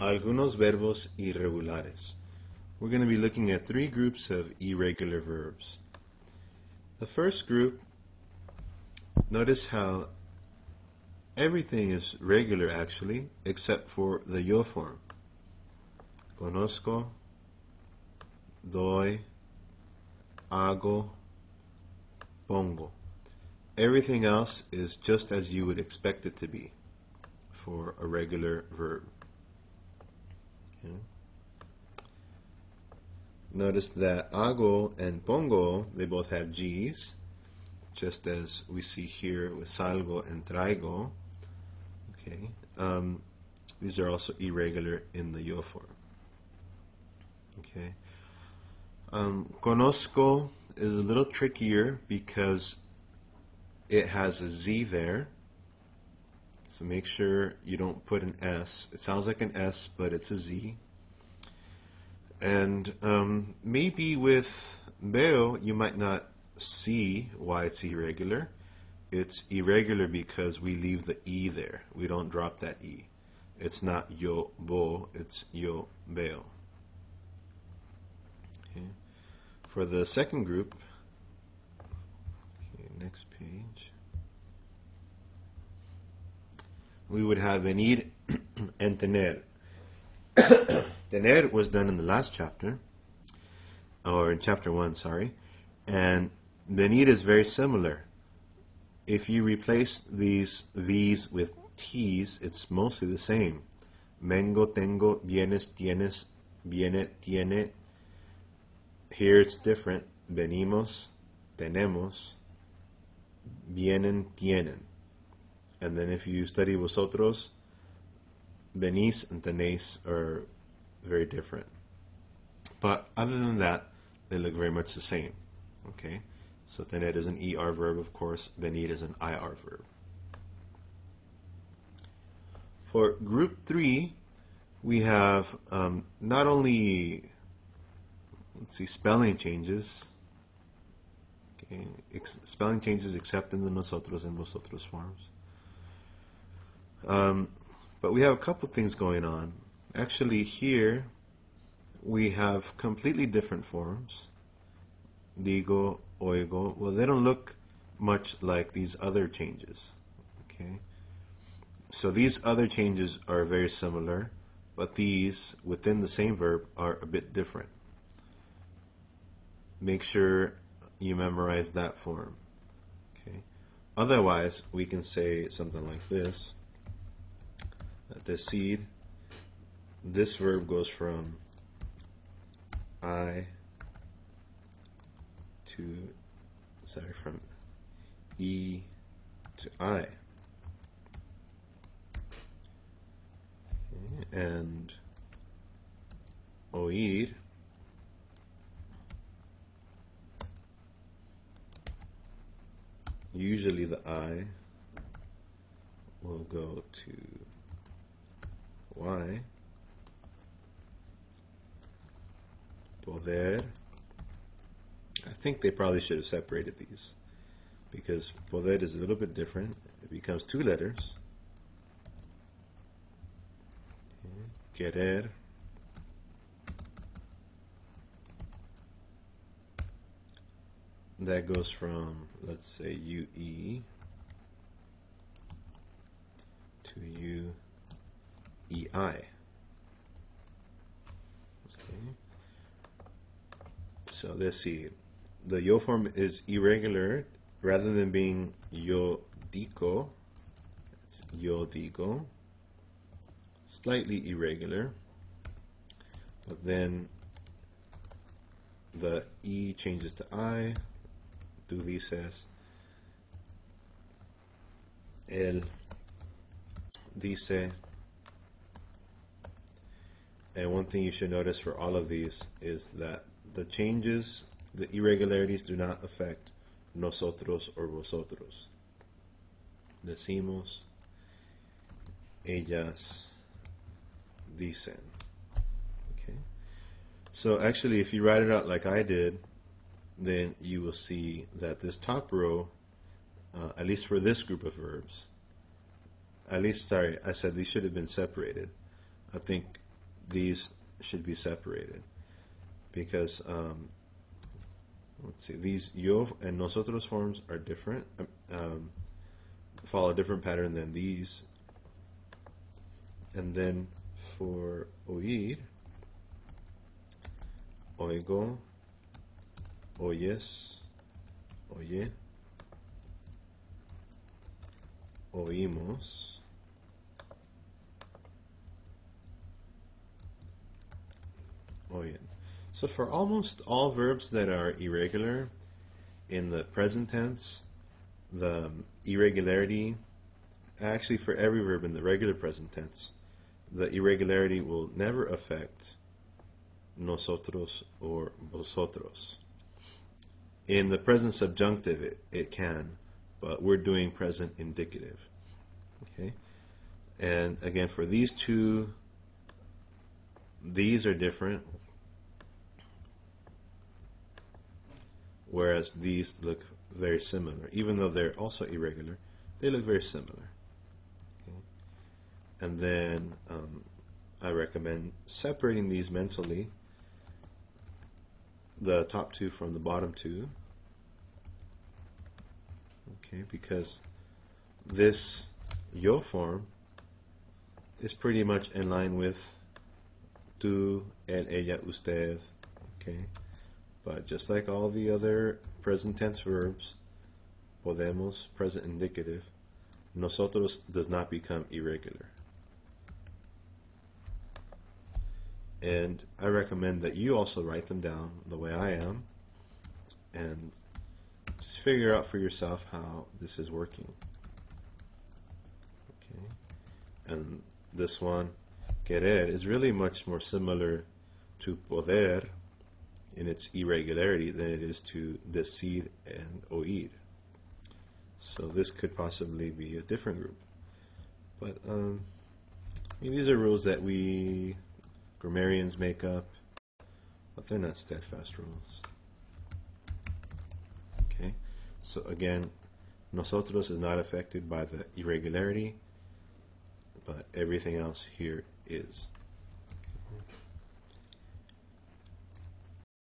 Algunos verbos irregulares. We're going to be looking at three groups of irregular verbs. The first group, notice how everything is regular actually, except for the yo form. Conozco, doy, hago, pongo. Everything else is just as you would expect it to be for a regular verb. Okay. Notice that hago and pongo, they both have G's, just as we see here with salgo and traigo. Okay. These are also irregular in the yo form. Okay. Conozco is a little trickier because it has a Z there. So make sure you don't put an S. It sounds like an S, but it's a Z. And maybe with veo, you might not see why it's irregular. It's irregular because we leave the E there. We don't drop that E. It's not yo bo, it's yo veo. Okay. For the second group, okay, next page, we would have venir and tener. Tener was done in the last chapter, or in chapter 1, sorry, and venir is very similar. If you replace these V's with T's, it's mostly the same. Vengo, tengo, vienes, tienes, viene, tiene. Here it's different. Venimos, tenemos, vienen, tienen. And then if you study vosotros, venís and tenéis are very different. But other than that, they look very much the same. Okay? So tener is an ER verb, of course. Venir is an IR verb. For group 3, we have not only, spelling changes. Okay, spelling changes except in the nosotros and vosotros forms. But we have a couple things going on. Actually, here we have completely different forms. Digo, oigo. Well, they don't look much like these other changes. Okay. So these other changes are very similar, but these within the same verb are a bit different. Make sure you memorize that form. Okay. Otherwise, we can say something like this. Decir, this verb goes from from E to I. Okay. And oír usually the I will go to Y. Poder. I think they probably should have separated these because poder is a little bit different. It becomes 2 letters. Okay. Querer. That goes from, let's say, UE to UEI. Okay. So let's see. The yo form is irregular. Rather than being yo digo, it's yo digo. Slightly irregular. But then the E changes to I. Tú dices. Él dice. And one thing you should notice for all of these is that the changes, the irregularities do not affect nosotros or vosotros. Decimos, ellas dicen. Okay. So actually, if you write it out like I did, then you will see that this top row, at least for this group of verbs, I said these should have been separated. I think these should be separated because let's see, these yo and nosotros forms are different, follow a different pattern than these. And then for oír, oigo, oyes, oye, oímos, oyen. So for almost all verbs that are irregular in the present tense, the irregularity, actually for every verb in the regular present tense, the irregularity will never affect nosotros or vosotros. In the present subjunctive, it can, but we're doing present indicative. Okay, and again for these two, these are different, whereas these look very similar. Even though they're also irregular, they look very similar. Okay. And then I recommend separating these mentally, the top two from the bottom two. Okay, because this yo form is pretty much in line with tú, él, ella, usted. Okay, but just like all the other present tense verbs, podemos, present indicative, nosotros does not become irregular. And I recommend that you also write them down the way I am and just figure out for yourself how this is working. Okay. And this one, querer, is really much more similar to poder in its irregularity than it is to decir and oír. So this could possibly be a different group. But these are rules that we grammarians make up, but they're not steadfast rules. Okay, so again, nosotros is not affected by the irregularity, but everything else here is.